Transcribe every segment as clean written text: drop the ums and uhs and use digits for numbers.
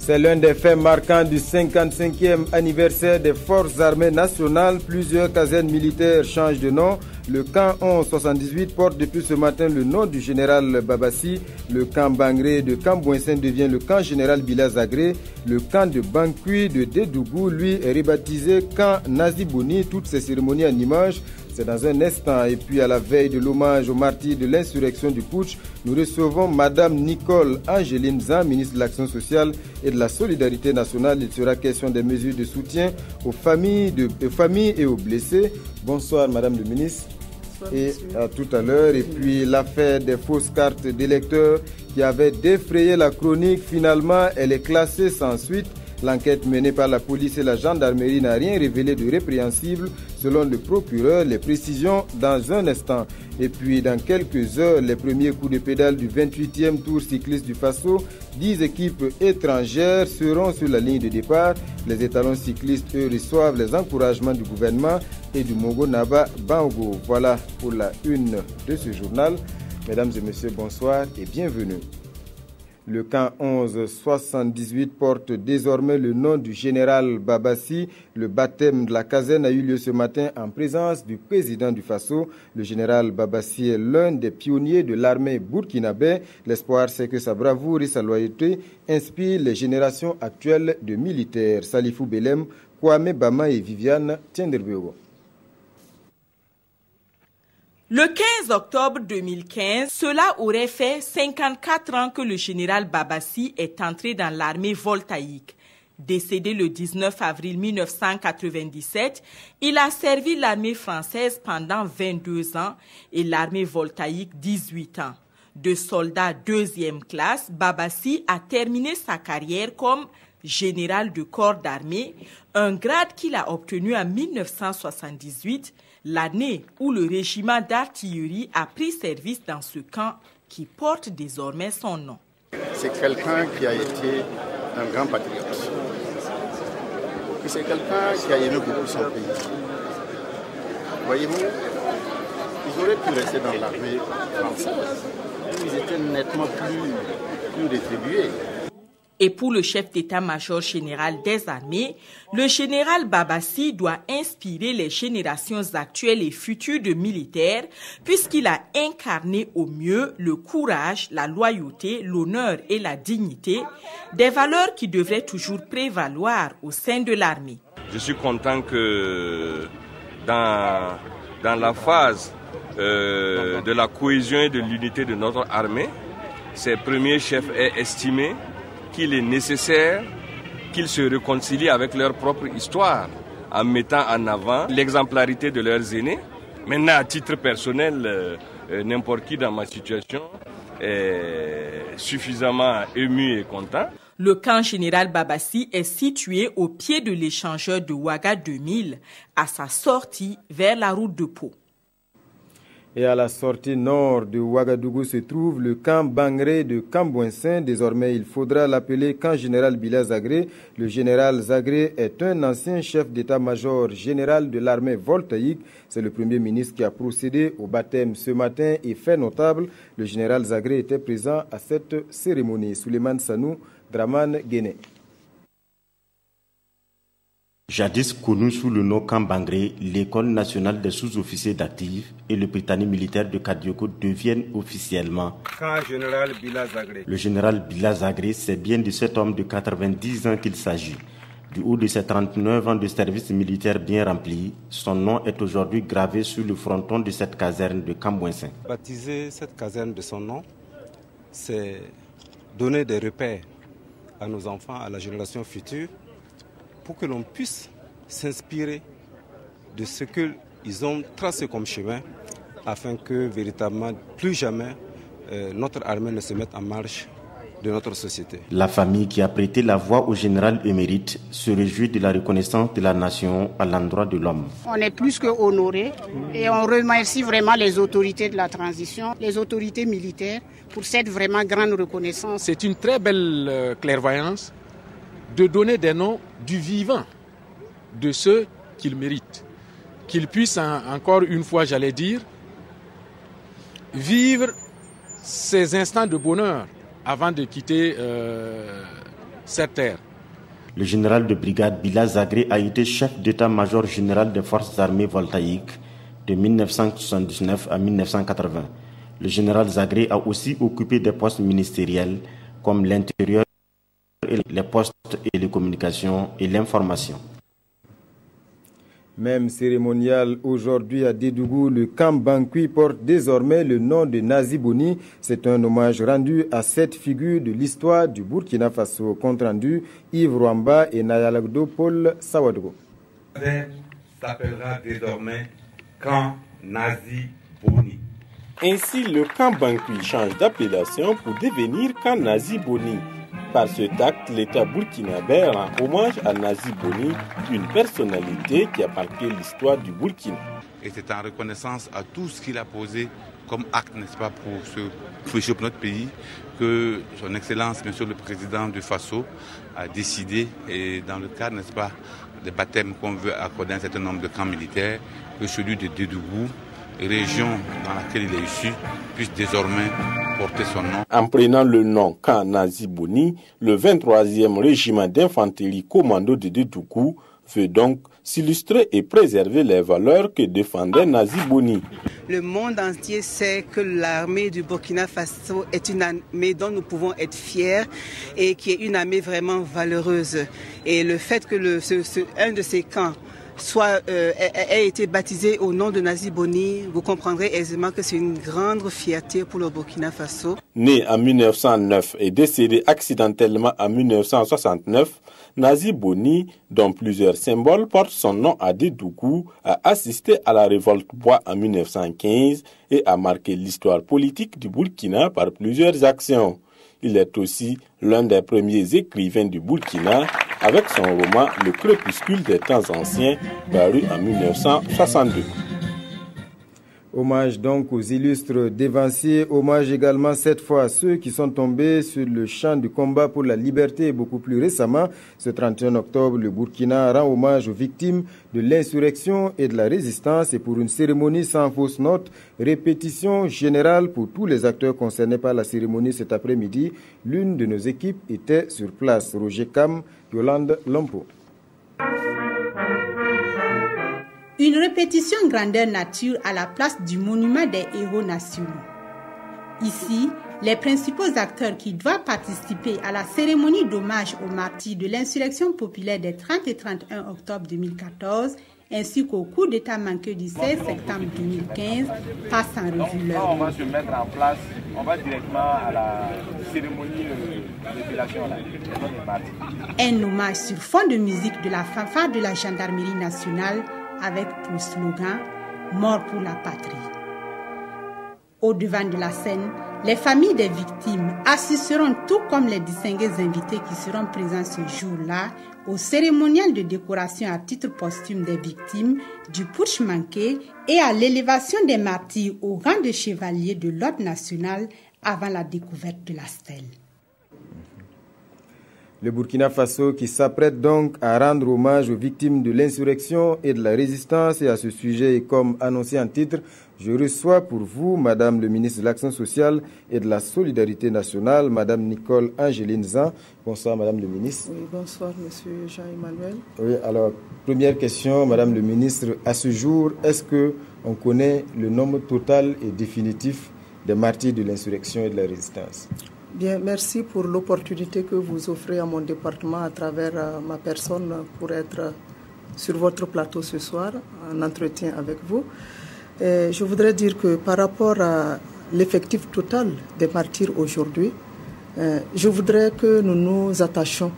C'est l'un des faits marquants du 55e anniversaire des Forces armées nationales. Plusieurs casernes militaires changent de nom. Le camp 1178 porte depuis ce matin le nom du général Babassi. Le camp Bangré de Kambouinsen devient le camp général Bila-Zagré. Le camp de Bankui de Dédougou, lui, est rebaptisé camp Nazibouni. Toutes ces cérémonies en images, c'est dans un instant. Et puis à la veille de l'hommage aux martyrs de l'insurrection du putsch, nous recevons Madame Nicole Angéline Zan, ministre de l'Action sociale et de la solidarité nationale. Il sera question des mesures de soutien aux familles et aux blessés. Bonsoir Madame le ministre. Bonsoir, et à tout à l'heure. Et puis l'affaire des fausses cartes d'électeurs qui avait défrayé la chronique, finalement elle est classée sans suite. L'enquête menée par la police et la gendarmerie n'a rien révélé de répréhensible selon le procureur. Les précisions dans un instant. Et puis dans quelques heures, les premiers coups de pédale du 28e Tour cycliste du Faso. 10 équipes étrangères seront sur la ligne de départ. Les étalons cyclistes, eux, reçoivent les encouragements du gouvernement et du Mongo Naba Bango. Voilà pour la une de ce journal. Mesdames et messieurs, bonsoir et bienvenue. Le camp 1178 porte désormais le nom du général Babassi. Le baptême de la caserne a eu lieu ce matin en présence du président du Faso. Le général Babassi est l'un des pionniers de l'armée burkinabé. L'espoir, c'est que sa bravoure et sa loyauté inspirent les générations actuelles de militaires. Salifou Belem, Kwame Bama et Viviane Tienderbego. Le 15 octobre 2015, cela aurait fait 54 ans que le général Babassi est entré dans l'armée voltaïque. Décédé le 19 avril 1997, il a servi l'armée française pendant 22 ans et l'armée voltaïque 18 ans. De soldat deuxième classe, Babassi a terminé sa carrière comme général de corps d'armée, un grade qu'il a obtenu en 1978, l'année où le régiment d'artillerie a pris service dans ce camp qui porte désormais son nom. C'est quelqu'un qui a été un grand patriote. C'est quelqu'un qui a aimé beaucoup son pays. Voyez-vous, ils auraient pu rester dans l'armée française. Ils étaient nettement plus rétribués. Et pour le chef d'état-major général des armées, le général Babassi doit inspirer les générations actuelles et futures de militaires puisqu'il a incarné au mieux le courage, la loyauté, l'honneur et la dignité, des valeurs qui devraient toujours prévaloir au sein de l'armée. Je suis content que dans la phase de la cohésion et de l'unité de notre armée, ses premiers chefs aient estimé qu'il est nécessaire qu'ils se réconcilient avec leur propre histoire en mettant en avant l'exemplarité de leurs aînés. Maintenant, à titre personnel, n'importe qui dans ma situation est suffisamment ému et content. Le camp général Babassi est situé au pied de l'échangeur de Ouaga 2000, à sa sortie vers la route de Pau. Et à la sortie nord de Ouagadougou se trouve le camp Bangré de Kambouinsen. Désormais, il faudra l'appeler camp général Bila-Zagré. Le général Zagré est un ancien chef d'état-major général de l'armée voltaïque. C'est le premier ministre qui a procédé au baptême ce matin et fait notable. Le général Zagré était présent à cette cérémonie. Souleymane Sanou, Draman Guéné. Jadis connu sous le nom Camp Bangré, l'École nationale des sous-officiers d'actifs et le Britannique militaire de Kadioko deviennent officiellement Camp général Bila-Zagré. Le général Bila-Zagré, c'est bien de cet homme de 90 ans qu'il s'agit. Du haut de ses 39 ans de service militaire bien rempli, son nom est aujourd'hui gravé sur le fronton de cette caserne de Kambouinsen. Baptiser cette caserne de son nom, c'est donner des repères à nos enfants, à la génération future, pour que l'on puisse s'inspirer de ce qu'ils ont tracé comme chemin, afin que véritablement plus jamais notre armée ne se mette en marche de notre société. La famille qui a prêté la voix au général émérite se réjouit de la reconnaissance de la nation à l'endroit de l'homme. On est plus que honorés et on remercie vraiment les autorités de la transition, les autorités militaires pour cette vraiment grande reconnaissance. C'est une très belle clairvoyance de donner des noms du vivant, de ceux qu'ils méritent. Qu'ils puissent encore une fois, j'allais dire, vivre ces instants de bonheur avant de quitter cette terre. Le général de brigade Bila Zagré a été chef d'état-major général des forces armées voltaïques de 1979 à 1980. Le général Zagré a aussi occupé des postes ministériels comme l'intérieur, les postes et les communications et l'information. Même cérémonial aujourd'hui à Dédougou, le camp Bankui porte désormais le nom de Nazi Boni. C'est un hommage rendu à cette figure de l'histoire du Burkina Faso. Compte rendu, Yves Rwamba et Nayalagdo Paul Sawadgo. S'appellera désormais camp Nazi Boni. Ainsi, le camp Bankui change d'appellation pour devenir camp Nazi Boni. Par cet acte, l'État burkinabé rend hommage à Nazi Boni, une personnalité qui a marqué l'histoire du Burkina. Et c'est en reconnaissance à tout ce qu'il a posé comme acte, n'est-ce pas, pour notre pays, que son Excellence, Monsieur le Président du Faso, a décidé, et dans le cadre, n'est-ce pas, des baptêmes qu'on veut accorder à un certain nombre de camps militaires, que celui de Dédougou, région dans laquelle il est issu, puisse désormais porter son nom. En prenant le nom camp Nazi Boni, le 23e régiment d'infanterie commando de Dédougou veut donc s'illustrer et préserver les valeurs que défendait Nazi Boni. Le monde entier sait que l'armée du Burkina Faso est une armée dont nous pouvons être fiers et qui est une armée vraiment valeureuse. Et le fait que un de ces camps a été baptisé au nom de Nazi Boni, vous comprendrez aisément que c'est une grande fierté pour le Burkina Faso. Né en 1909 et décédé accidentellement en 1969, Nazi Boni, dont plusieurs symboles portent son nom à Dédougou, a assisté à la révolte Bois en 1915 et a marqué l'histoire politique du Burkina par plusieurs actions. Il est aussi l'un des premiers écrivains du Burkina avec son roman Le crépuscule des temps anciens, paru en 1962. Hommage donc aux illustres dévanciers, hommage également cette fois à ceux qui sont tombés sur le champ du combat pour la liberté. Et beaucoup plus récemment, ce 31 octobre, le Burkina rend hommage aux victimes de l'insurrection et de la résistance et pour une cérémonie sans fausse note, répétition générale pour tous les acteurs concernés par la cérémonie cet après-midi. L'une de nos équipes était sur place. Roger Kam, Yolande Lompo. Une répétition grandeur nature à la place du monument des héros nationaux. Ici, les principaux acteurs qui doivent participer à la cérémonie d'hommage aux martyrs de l'insurrection populaire des 30 et 31 octobre 2014 ainsi qu'au coup d'État manqué du 16 septembre 2015 passent en revue leur On va se mettre en place, on va directement à la cérémonie de révélation des martyrs. Un hommage sur fond de musique de la fanfare de la gendarmerie nationale avec pour slogan « Mort pour la patrie ». Au devant de la scène, les familles des victimes assisteront, tout comme les distingués invités qui seront présents ce jour-là, au cérémonial de décoration à titre posthume des victimes du putsch manqué et à l'élévation des martyrs au rang de chevaliers de l'ordre national avant la découverte de la stèle. Le Burkina Faso qui s'apprête donc à rendre hommage aux victimes de l'insurrection et de la résistance. Et à ce sujet, comme annoncé en titre, je reçois pour vous, Madame le ministre de l'Action sociale et de la Solidarité nationale, Madame Nicole Angéline Zan. Bonsoir, Madame le ministre. Oui, bonsoir, Monsieur Jean-Emmanuel. Oui, alors, première question, Madame le ministre. À ce jour, est-ce qu'on connaît le nombre total et définitif des martyrs de l'insurrection et de la résistance? Bien, merci pour l'opportunité que vous offrez à mon département à travers ma personne pour être sur votre plateau ce soir, en entretien avec vous. Et je voudrais dire que par rapport à l'effectif total des martyrs aujourd'hui, je voudrais que nous nous attachions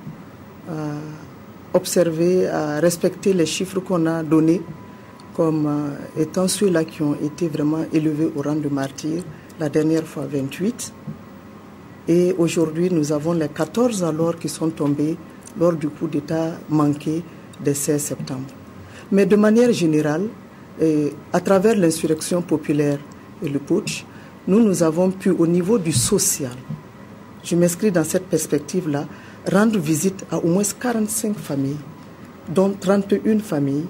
à observer, à respecter les chiffres qu'on a donnés comme étant ceux-là qui ont été vraiment élevés au rang de martyrs, la dernière fois 28. Et aujourd'hui, nous avons les 14 alors qui sont tombés lors du coup d'État manqué le 16 septembre. Mais de manière générale, à travers l'insurrection populaire et le putsch, nous avons pu, au niveau du social, je m'inscris dans cette perspective-là, rendre visite à au moins 45 familles, dont 31 familles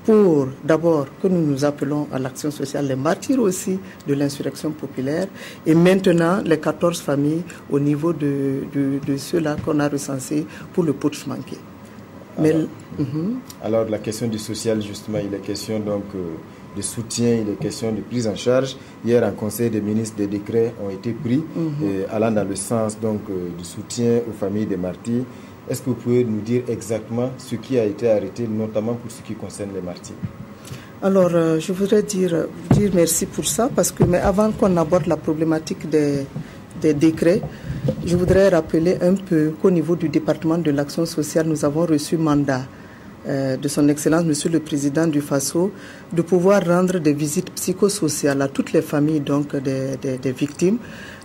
pour d'abord que nous nous appelons à l'action sociale les martyrs aussi de l'insurrection populaire, et maintenant les 14 familles au niveau de ceux-là qu'on a recensés pour le putsch manqué. Alors la question du social, justement, il est question donc de soutien, il est question de prise en charge. Hier en Conseil des ministres, des décrets ont été pris allant dans le sens donc du soutien aux familles des martyrs. Est-ce que vous pouvez nous dire exactement ce qui a été arrêté, notamment pour ce qui concerne les martyrs? Alors, je voudrais dire merci pour ça, parce que mais avant qu'on aborde la problématique des décrets, je voudrais rappeler un peu qu'au niveau du département de l'action sociale, nous avons reçu mandat de son Excellence, Monsieur le Président du FASO, de pouvoir rendre des visites psychosociales à toutes les familles donc des victimes,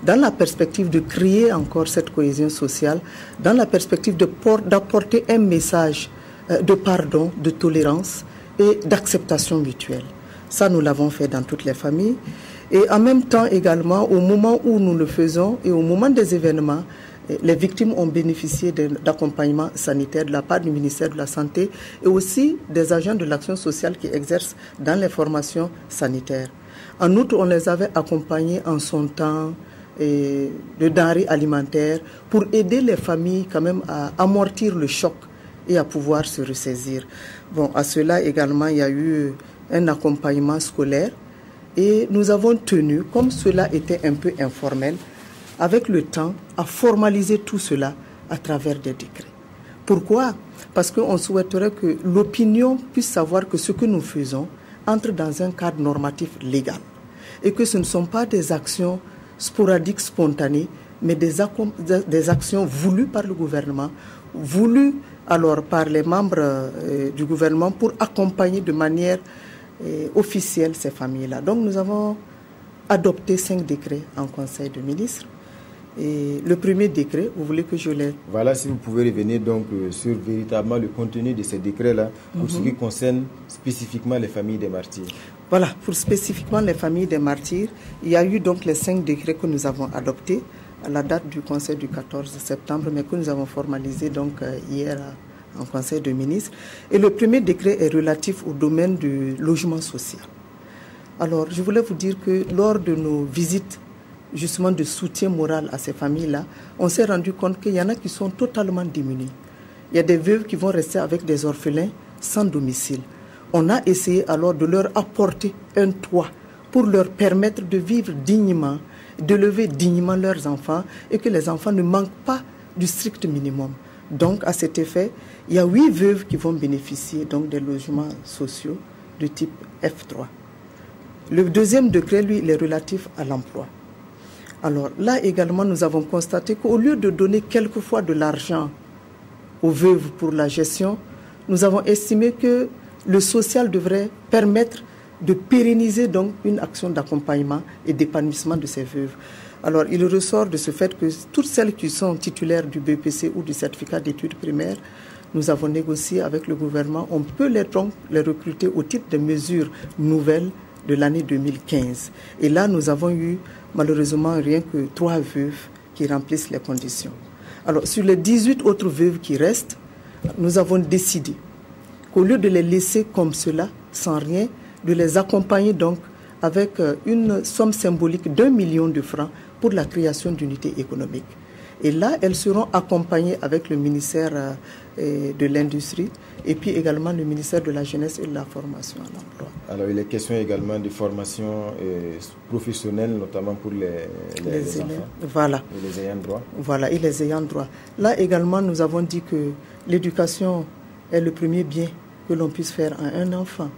dans la perspective de créer encore cette cohésion sociale, dans la perspective d'apporter un message de pardon, de tolérance et d'acceptation mutuelle. Ça, nous l'avons fait dans toutes les familles. Et en même temps également, au moment où nous le faisons et au moment des événements, les victimes ont bénéficié d'accompagnement sanitaire de la part du ministère de la Santé et aussi des agents de l'action sociale qui exercent dans les formations sanitaires. En outre, on les avait accompagnés en son temps de denrées alimentaires pour aider les familles quand même à amortir le choc et à pouvoir se ressaisir. Bon, à cela également, il y a eu un accompagnement scolaire et nous avons tenu, comme cela était un peu informel, avec le temps, à formaliser tout cela à travers des décrets. Pourquoi? Parce qu'on souhaiterait que l'opinion puisse savoir que ce que nous faisons entre dans un cadre normatif légal et que ce ne sont pas des actions sporadiques, spontanées, mais des actions voulues par le gouvernement, voulues alors par les membres du gouvernement pour accompagner de manière officielle ces familles-là. Donc nous avons adopté 5 décrets en Conseil de ministres. Et le premier décret, vous voulez que je l'aie? Voilà, si vous pouvez revenir donc sur véritablement le contenu de ces décrets-là pour ce qui concerne spécifiquement les familles des martyrs. Voilà, pour spécifiquement les familles des martyrs, il y a eu donc les 5 décrets que nous avons adoptés à la date du Conseil du 14 septembre, mais que nous avons formalisé donc hier en Conseil de ministres. Et le premier décret est relatif au domaine du logement social. Alors, je voulais vous dire que lors de nos visites justement de soutien moral à ces familles-là, on s'est rendu compte qu'il y en a qui sont totalement démunis. Il y a des veuves qui vont rester avec des orphelins sans domicile. On a essayé alors de leur apporter un toit pour leur permettre de vivre dignement, d'élever dignement leurs enfants et que les enfants ne manquent pas du strict minimum. Donc, à cet effet, il y a 8 veuves qui vont bénéficier donc des logements sociaux de type F3. Le deuxième décret, lui, il est relatif à l'emploi. Alors là également, nous avons constaté qu'au lieu de donner quelquefois de l'argent aux veuves pour la gestion, nous avons estimé que le social devrait permettre de pérenniser donc une action d'accompagnement et d'épanouissement de ces veuves. Alors il ressort de ce fait que toutes celles qui sont titulaires du BPC ou du certificat d'études primaires, nous avons négocié avec le gouvernement, on peut les recruter au titre de mesures nouvelles de l'année 2015. Et là, nous avons eu malheureusement rien que 3 veuves qui remplissent les conditions. Alors, sur les 18 autres veuves qui restent, nous avons décidé qu'au lieu de les laisser comme cela, sans rien, de les accompagner donc avec une somme symbolique d'1 million de francs pour la création d'unités économiques. Et là, elles seront accompagnées avec le ministère de l'Industrie et puis également le ministère de la Jeunesse et de la Formation à l'emploi. Alors, il est question également de formation professionnelle, notamment pour les enfants. Voilà. Et les ayants droit. Voilà, et les ayants droit. Là également, nous avons dit que l'éducation est le premier bien que l'on puisse faire à un enfant.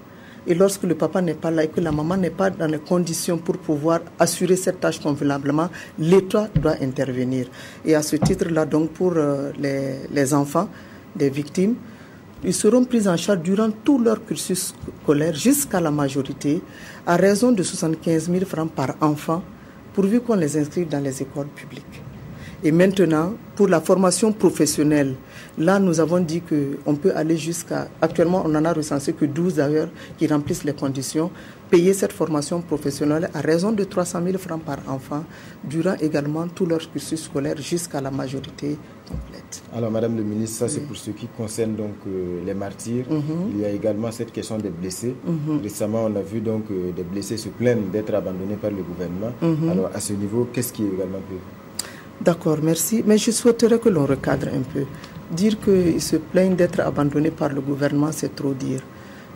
Et lorsque le papa n'est pas là et que la maman n'est pas dans les conditions pour pouvoir assurer cette tâche convenablement, l'État doit intervenir. Et à ce titre-là, donc, pour les enfants des victimes, ils seront pris en charge durant tout leur cursus scolaire jusqu'à la majorité, à raison de 75 000 francs par enfant, pourvu qu'on les inscrive dans les écoles publiques. Et maintenant, pour la formation professionnelle, Là, nous avons dit qu'on peut aller jusqu'à... Actuellement, on n'en a recensé que 12 d'ailleurs qui remplissent les conditions. Payer cette formation professionnelle à raison de 300 000 francs par enfant durant également tout leur cursus scolaire jusqu'à la majorité complète. Alors, Madame le ministre, ça c'est pour ce qui concerne donc les martyrs. Il y a également cette question des blessés. Récemment, on a vu donc des blessés se plaignent d'être abandonnés par le gouvernement. Alors, à ce niveau, qu'est-ce qui est également prévu? D'accord, merci. Mais je souhaiterais que l'on recadre un peu. Dire qu'ils se plaignent d'être abandonnés par le gouvernement, c'est trop dire.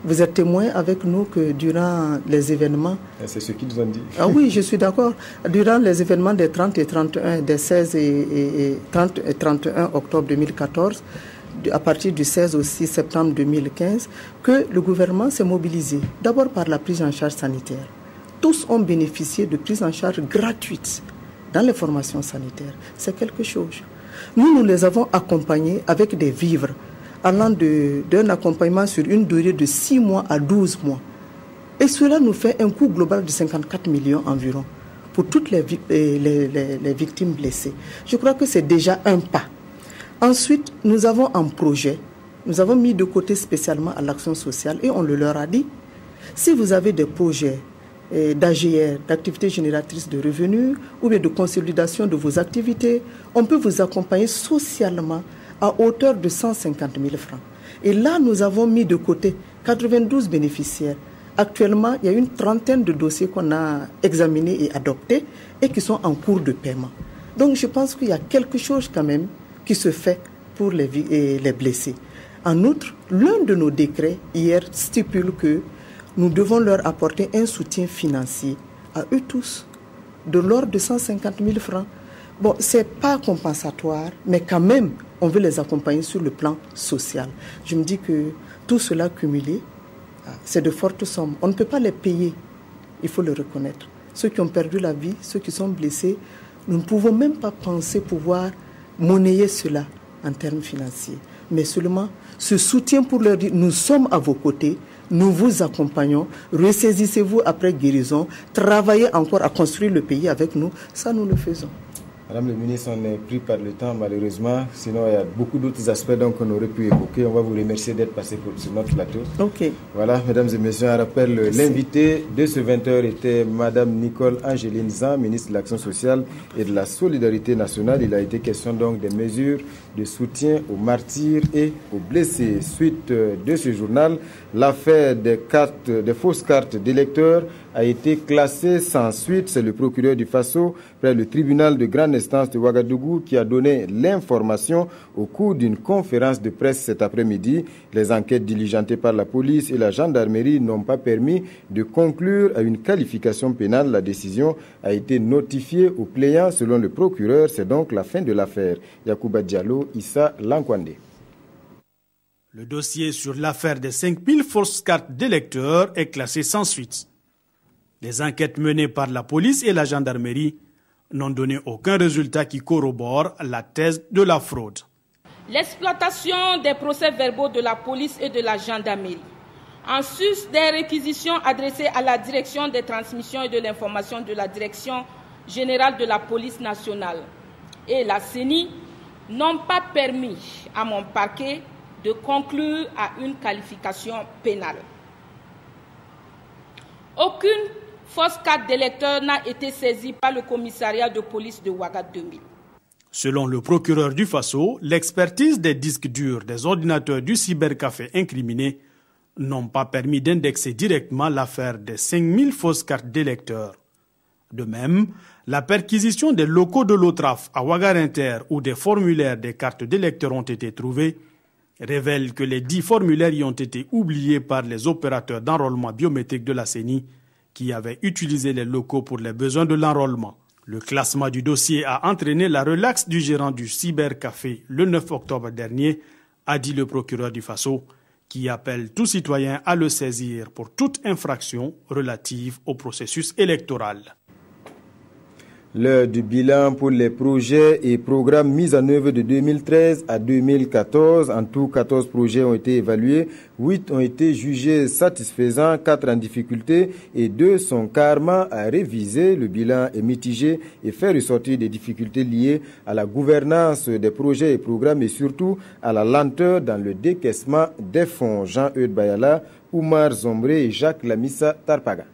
Vous êtes témoin avec nous que durant les événements... C'est ce qu'ils ont dit. Ah oui, je suis d'accord. Durant les événements des 30 et 31, des 16 et 30 et 31 octobre 2014, à partir du 16 au 6 septembre 2015, que le gouvernement s'est mobilisé. D'abord par la prise en charge sanitaire. Tous ont bénéficié de prise en charge gratuite dans les formations sanitaires. C'est quelque chose. Nous les avons accompagnés avec des vivres, allant d'un accompagnement sur une durée de 6 mois à 12 mois. Et cela nous fait un coût global de 54 millions environ pour toutes les victimes blessées. Je crois que c'est déjà un pas. Ensuite, nous avons un projet, nous avons mis de côté spécialement à l'action sociale et on le leur a dit. Si vous avez des projets d'AGR, d'activités génératrices de revenus ou bien de consolidation de vos activités, on peut vous accompagner socialement à hauteur de 150 000 francs. Et là, nous avons mis de côté 92 bénéficiaires. Actuellement, il y a une trentaine de dossiers qu'on a examinés et adoptés et qui sont en cours de paiement. Donc, je pense qu'il y a quelque chose quand même qui se fait pour les blessés. En outre, l'un de nos décrets hier stipule que nous devons leur apporter un soutien financier à eux tous, de l'ordre de 150 000 francs. Bon, ce n'est pas compensatoire, mais quand même, on veut les accompagner sur le plan social. Je me dis que tout cela cumulé, c'est de fortes sommes. On ne peut pas les payer, il faut le reconnaître. Ceux qui ont perdu la vie, ceux qui sont blessés, nous ne pouvons même pas penser pouvoir monnayer cela en termes financiers. Mais seulement ce soutien pour leur dire, nous sommes à vos côtés, nous vous accompagnons, ressaisissez-vous après guérison, travaillez encore à construire le pays avec nous, ça nous le faisons. Madame le ministre, on est pris par le temps malheureusement, sinon il y a beaucoup d'autres aspects qu'on aurait pu évoquer. On va vous remercier d'être passé sur notre plateau. Ok. Voilà, mesdames et messieurs, un rappel, l'invité de ce 20h était Madame Nicole Angeline Zan, ministre de l'Action sociale et de la solidarité nationale. Il a été question donc des mesures de soutien aux martyrs et aux blessés. Suite de ce journal, l'affaire des fausses cartes d'électeurs a été classée sans suite. C'est le procureur du Faso, près le tribunal de grande instance de Ouagadougou, qui a donné l'information au cours d'une conférence de presse cet après-midi. Les enquêtes diligentées par la police et la gendarmerie n'ont pas permis de conclure à une qualification pénale. La décision a été notifiée aux plaignants. Selon le procureur, c'est donc la fin de l'affaire. Yacouba Diallo, Issa Lankwande. Le dossier sur l'affaire des 5000 fausses cartes d'électeurs est classé sans suite. Les enquêtes menées par la police et la gendarmerie n'ont donné aucun résultat qui corrobore la thèse de la fraude. L'exploitation des procès-verbaux de la police et de la gendarmerie, en sus des réquisitions adressées à la direction des transmissions et de l'information de la direction générale de la police nationale et la CENI, n'ont pas permis à mon parquet de conclure à une qualification pénale. Aucune fausse carte d'électeur n'a été saisie par le commissariat de police de Ouagadougou. Selon le procureur du Faso, l'expertise des disques durs des ordinateurs du cybercafé incriminé n'ont pas permis d'indexer directement l'affaire des 5000 fausses cartes d'électeurs. De même, la perquisition des locaux de l'OTRAF à Ouagarinter où des formulaires des cartes d'électeurs ont été trouvés révèle que les 10 formulaires y ont été oubliés par les opérateurs d'enrôlement biométrique de la CENI qui avaient utilisé les locaux pour les besoins de l'enrôlement. Le classement du dossier a entraîné la relaxe du gérant du cybercafé le 9 octobre dernier, a dit le procureur du Faso, qui appelle tout citoyen à le saisir pour toute infraction relative au processus électoral. L'heure du bilan pour les projets et programmes mis en œuvre de 2013 à 2014. En tout, 14 projets ont été évalués, 8 ont été jugés satisfaisants, 4 en difficulté et 2 sont carrément à réviser. Le bilan est mitigé et fait ressortir des difficultés liées à la gouvernance des projets et programmes et surtout à la lenteur dans le décaissement des fonds. Jean-Eudes Bayala, Oumar Zombré et Jacques Lamissa Tarpaga.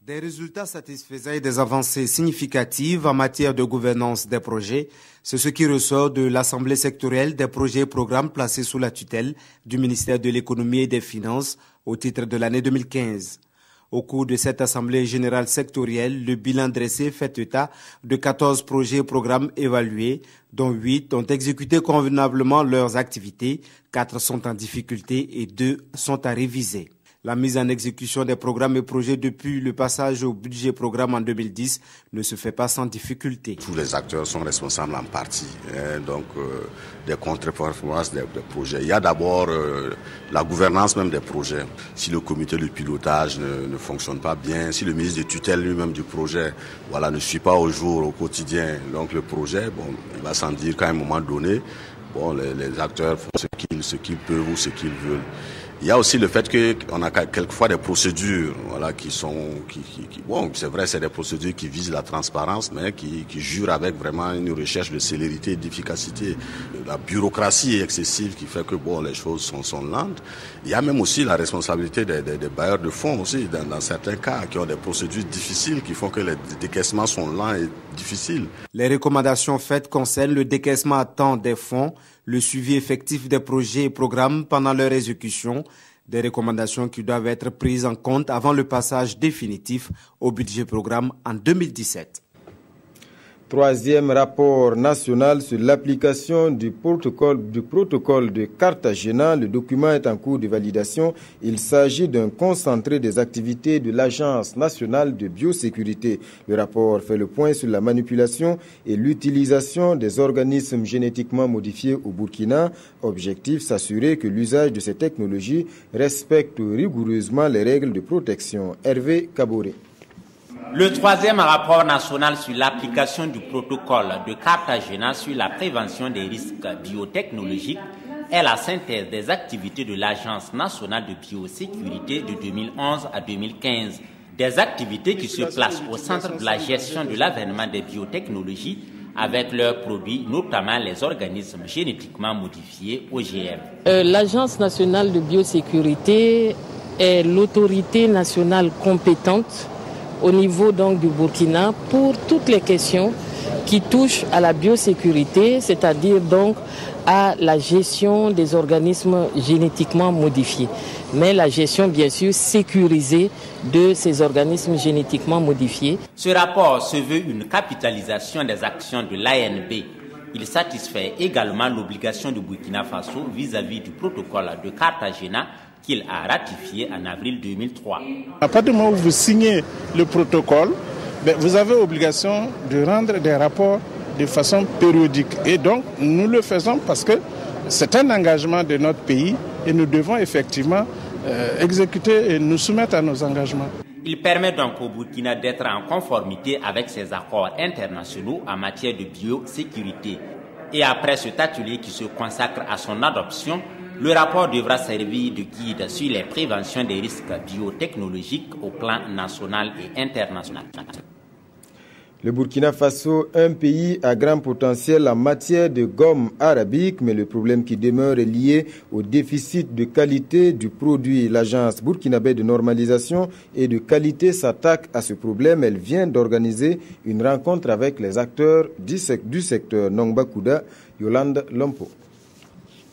Des résultats satisfaisants et des avancées significatives en matière de gouvernance des projets, c'est ce qui ressort de l'Assemblée sectorielle des projets et programmes placés sous la tutelle du ministère de l'Économie et des Finances au titre de l'année 2015. Au cours de cette Assemblée générale sectorielle, le bilan dressé fait état de 14 projets et programmes évalués, dont 8 ont exécuté convenablement leurs activités, 4 sont en difficulté et 2 sont à réviser. La mise en exécution des programmes et projets depuis le passage au budget programme en 2010 ne se fait pas sans difficulté. Tous les acteurs sont responsables en partie, des contre-performances des projets. Il y a d'abord la gouvernance même des projets. Si le comité de pilotage ne fonctionne pas bien, si le ministre de tutelle lui-même du projet ne suit pas au jour, au quotidien, donc le projet, il va s'en dire qu'à un moment donné, les acteurs font ce qu'ils peuvent ou ce qu'ils veulent. Il y a aussi le fait qu'on a quelquefois des procédures qui sont... c'est vrai, c'est des procédures qui visent la transparence, mais qui jurent avec vraiment une recherche de célérité et d'efficacité. La bureaucratie excessive qui fait que les choses sont lentes. Il y a même aussi la responsabilité des bailleurs de fonds aussi, dans certains cas, qui ont des procédures difficiles qui font que les décaissements sont lents et difficiles. Les recommandations faites concernent le décaissement à temps des fonds, le suivi effectif des projets et programmes pendant leur exécution, des recommandations qui doivent être prises en compte avant le passage définitif au budget programme en 2017. Troisième rapport national sur l'application du protocole de Cartagena. Le document est en cours de validation. Il s'agit d'un concentré des activités de l'Agence nationale de biosécurité. Le rapport fait le point sur la manipulation et l'utilisation des organismes génétiquement modifiés au Burkina. Objectif, s'assurer que l'usage de ces technologies respecte rigoureusement les règles de protection. Hervé Kaboré. Le troisième rapport national sur l'application du protocole de Cartagena sur la prévention des risques biotechnologiques est la synthèse des activités de l'Agence nationale de biosécurité de 2011 à 2015. Des activités qui se placent au centre de la gestion de l'avènement des biotechnologies avec leurs produits, notamment les organismes génétiquement modifiés OGM. L'Agence nationale de biosécurité est l'autorité nationale compétente au niveau donc du Burkina pour toutes les questions qui touchent à la biosécurité, c'est-à-dire donc à la gestion des organismes génétiquement modifiés. Mais la gestion bien sûr sécurisée de ces organismes génétiquement modifiés. Ce rapport se veut une capitalisation des actions de l'ANB. Il satisfait également l'obligation du Burkina Faso vis-à-vis du protocole de Cartagena qu'il a ratifié en avril 2003. À partir du moment où vous signez le protocole, vous avez obligation de rendre des rapports de façon périodique. Et donc, nous le faisons parce que c'est un engagement de notre pays et nous devons effectivement exécuter et nous soumettre à nos engagements. Il permet donc au Burkina d'être en conformité avec ses accords internationaux en matière de biosécurité. Et après cet atelier qui se consacre à son adoption, le rapport devra servir de guide sur les préventions des risques biotechnologiques au plan national et international. Le Burkina Faso, un pays à grand potentiel en matière de gomme arabique, mais le problème qui demeure est lié au déficit de qualité du produit. L'agence burkinabé de normalisation et de qualité s'attaque à ce problème. Elle vient d'organiser une rencontre avec les acteurs du secteur. Nongba Kouda, Yolande Lompo.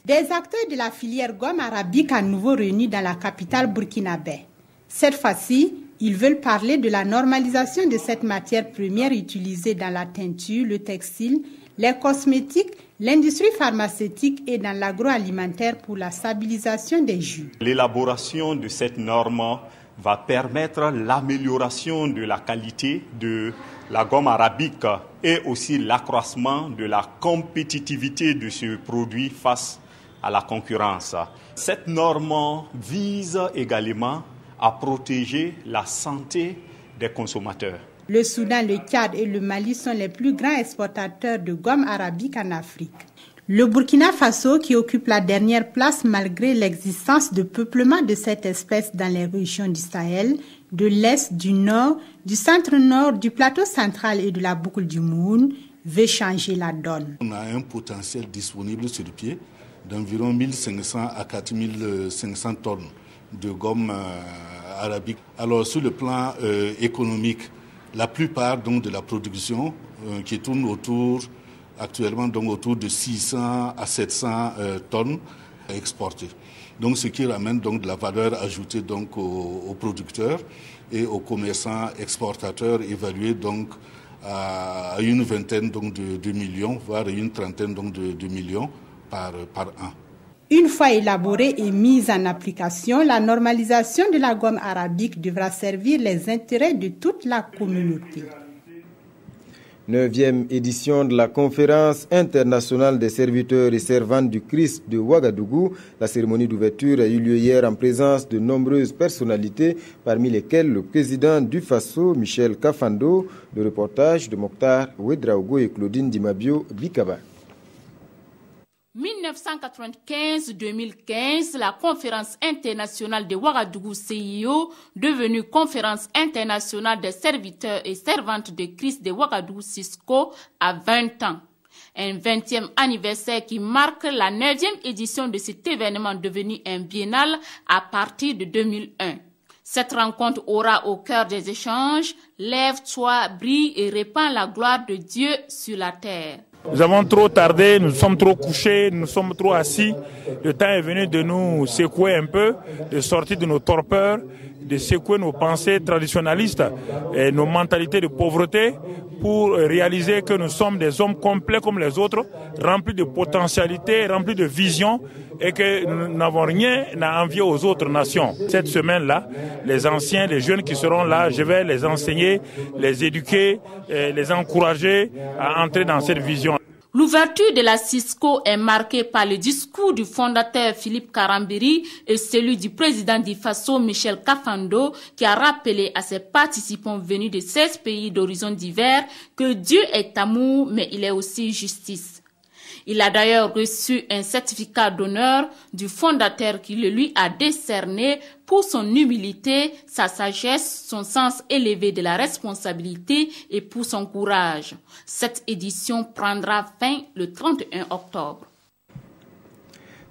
Des acteurs de la filière gomme arabique à nouveau réunis dans la capitale burkinabé. Cette fois-ci, ils veulent parler de la normalisation de cette matière première utilisée dans la teinture, le textile, les cosmétiques, l'industrie pharmaceutique et dans l'agroalimentaire pour la stabilisation des jus. L'élaboration de cette norme va permettre l'amélioration de la qualité de la gomme arabique et aussi l'accroissement de la compétitivité de ce produit face à la concurrence. Cette norme vise également à protéger la santé des consommateurs. Le Soudan, le Tchad et le Mali sont les plus grands exportateurs de gomme arabique en Afrique. Le Burkina Faso, qui occupe la dernière place malgré l'existence de peuplement de cette espèce dans les régions du Sahel, de l'Est, du Nord, du centre-nord, du plateau central et de la boucle du Moun, veut changer la donne. On a un potentiel disponible sur pied d'environ 1500 à 4500 tonnes de gomme arabique. Alors sur le plan économique, la plupart donc, de la production qui tourne actuellement autour de 600 à 700 tonnes exportées. Donc ce qui ramène donc de la valeur ajoutée donc aux producteurs et aux commerçants exportateurs évalués donc à une vingtaine donc de millions, voire une trentaine donc de millions par an. Une fois élaborée et mise en application, la normalisation de la gomme arabique devra servir les intérêts de toute la communauté. 9e édition de la conférence internationale des serviteurs et servantes du Christ de Ouagadougou. La cérémonie d'ouverture a eu lieu hier en présence de nombreuses personnalités, parmi lesquelles le président du Faso, Michel Kafando, le reportage de Mokhtar Ouedraogo et Claudine Dimabio Bikaba. 1995-2015, la conférence internationale de Ouagadougou CIO, devenue conférence internationale des serviteurs et servantes de Christ de Ouagadougou Cisco, a 20 ans. Un 20e anniversaire qui marque la 9e édition de cet événement devenu un biennal à partir de 2001. Cette rencontre aura au cœur des échanges « Lève-toi, brille et répands la gloire de Dieu sur la terre ». Nous avons trop tardé, nous sommes trop couchés, nous sommes trop assis. Le temps est venu de nous secouer un peu, de sortir de nos torpeurs, de secouer nos pensées traditionnalistes et nos mentalités de pauvreté pour réaliser que nous sommes des hommes complets comme les autres, remplis de potentialités, remplis de vision et que nous n'avons rien à envier aux autres nations. Cette semaine-là, les anciens, les jeunes qui seront là, je vais les enseigner, les éduquer, les encourager à entrer dans cette vision. L'ouverture de la Cisco est marquée par le discours du fondateur Philippe Karambiri et celui du président du Faso Michel Kafando qui a rappelé à ses participants venus de 16 pays d'horizons divers que Dieu est amour mais il est aussi justice. Il a d'ailleurs reçu un certificat d'honneur du fondateur qui le lui a décerné pour son humilité, sa sagesse, son sens élevé de la responsabilité et pour son courage. Cette édition prendra fin le 31 octobre.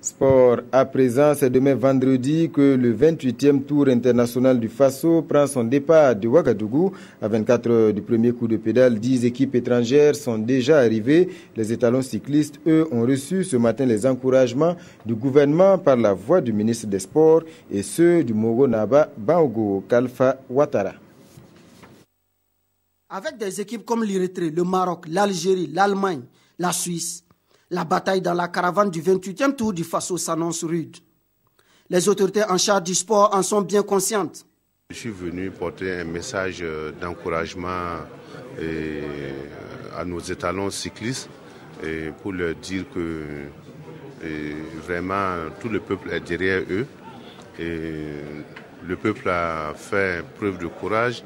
Sport à présent, c'est demain vendredi que le 28e tour international du Faso prend son départ de Ouagadougou. À 24 heures du premier coup de pédale, 10 équipes étrangères sont déjà arrivées. Les étalons cyclistes, eux, ont reçu ce matin les encouragements du gouvernement par la voix du ministre des Sports et ceux du Mogo-Naba Bango Kalfa Ouattara. Avec des équipes comme l'Érythrée, le Maroc, l'Algérie, l'Allemagne, la Suisse, la bataille dans la caravane du 28e tour du Faso s'annonce rude. Les autorités en charge du sport en sont bien conscientes. Je suis venu porter un message d'encouragement à nos étalons cyclistes pour leur dire que vraiment tout le peuple est derrière eux. Le peuple a fait preuve de courage,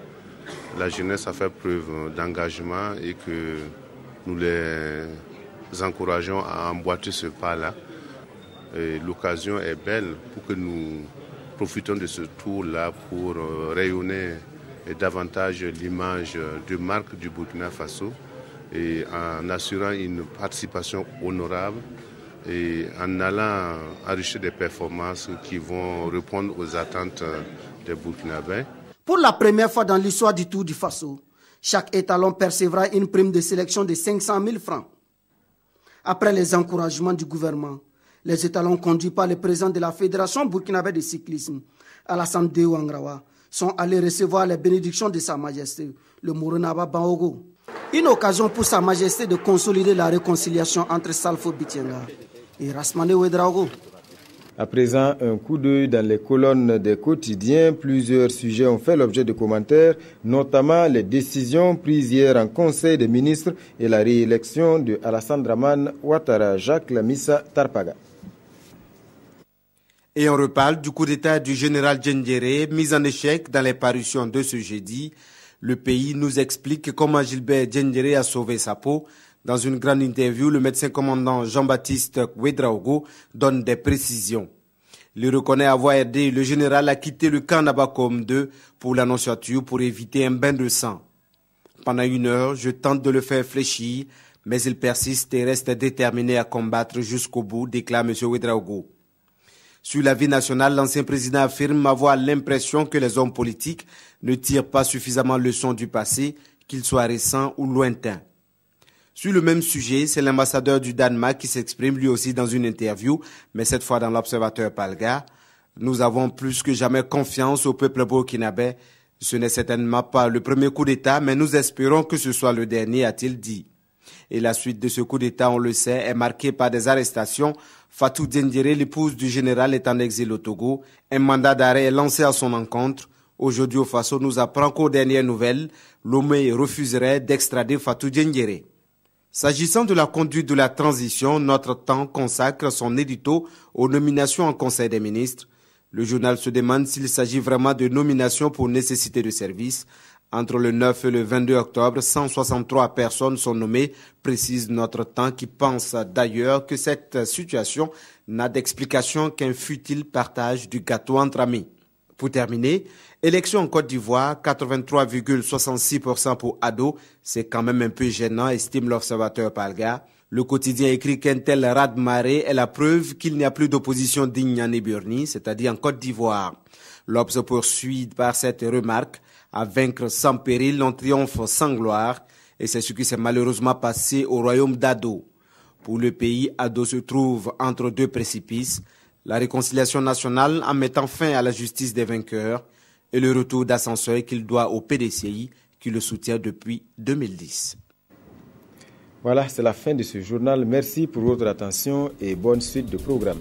la jeunesse a fait preuve d'engagement et que nous les encourageons à emboîter ce pas-là. L'occasion est belle pour que nous profitions de ce tour-là pour rayonner davantage l'image de marque du Burkina Faso et en assurant une participation honorable et en allant enrichir des performances qui vont répondre aux attentes des Burkinabés. Pour la première fois dans l'histoire du Tour du Faso, chaque étalon percevra une prime de sélection de 500 000 francs. Après les encouragements du gouvernement, les étalons conduits par le président de la Fédération burkinabé de cyclisme, Alassane Ouangrawa, sont allés recevoir les bénédictions de Sa Majesté, le Mogo-Naba Bango. Une occasion pour Sa Majesté de consolider la réconciliation entre Salfo Bitienga et Rasmane Ouedraogo. À présent, un coup d'œil dans les colonnes des quotidiens. Plusieurs sujets ont fait l'objet de commentaires, notamment les décisions prises hier en Conseil des ministres et la réélection de Alassane Dramane Ouattara. Jacques Lamissa Tarpaga. Et on reparle du coup d'état du général Djendjere, mis en échec dans les parutions de ce jeudi. Le Pays nous explique comment Gilbert Diendéré a sauvé sa peau. Dans une grande interview, le médecin commandant Jean-Baptiste Ouedraogo donne des précisions. Il reconnaît avoir aidé le général à quitter le camp Nabakom 2 pour l'annonciature pour éviter un bain de sang. Pendant 1 heure, je tente de le faire fléchir, mais il persiste et reste déterminé à combattre jusqu'au bout, déclare M. Ouedraogo. Sur la vie nationale, l'ancien président affirme avoir l'impression que les hommes politiques ne tirent pas suffisamment leçon du passé, qu'il soit récent ou lointain. Sur le même sujet, c'est l'ambassadeur du Danemark qui s'exprime lui aussi dans une interview, mais cette fois dans l'Observateur Palga. Nous avons plus que jamais confiance au peuple burkinabé. Ce n'est certainement pas le premier coup d'État, mais nous espérons que ce soit le dernier, a-t-il dit. Et la suite de ce coup d'État, on le sait, est marquée par des arrestations. Fatou Diendéré, l'épouse du général, est en exil au Togo. Un mandat d'arrêt est lancé à son encontre. Aujourd'hui, au Faso, nous apprend qu'aux dernières nouvelles, Lomé refuserait d'extrader Fatou Diendéré. S'agissant de la conduite de la transition, Notre Temps consacre son édito aux nominations en Conseil des ministres. Le journal se demande s'il s'agit vraiment de nominations pour nécessité de service. Entre le 9 et le 22 octobre, 163 personnes sont nommées, précise Notre Temps, qui pense d'ailleurs que cette situation n'a d'explication qu'un futile partage du gâteau entre amis. Pour terminer, élection en Côte d'Ivoire, 83,66% pour Ado, c'est quand même un peu gênant, estime l'Observateur Palga. Le quotidien écrit qu'un tel raz-de-marée est la preuve qu'il n'y a plus d'opposition digne en Iburni, c'est-à-dire en Côte d'Ivoire. L'Obs poursuit par cette remarque: à vaincre sans péril, on triomphe sans gloire, et c'est ce qui s'est malheureusement passé au royaume d'Ado. Pour le pays, Ado se trouve entre 2 précipices: la réconciliation nationale en mettant fin à la justice des vainqueurs et le retour d'ascenseur qu'il doit au PDCI qui le soutient depuis 2010. Voilà, c'est la fin de ce journal. Merci pour votre attention et bonne suite de programme.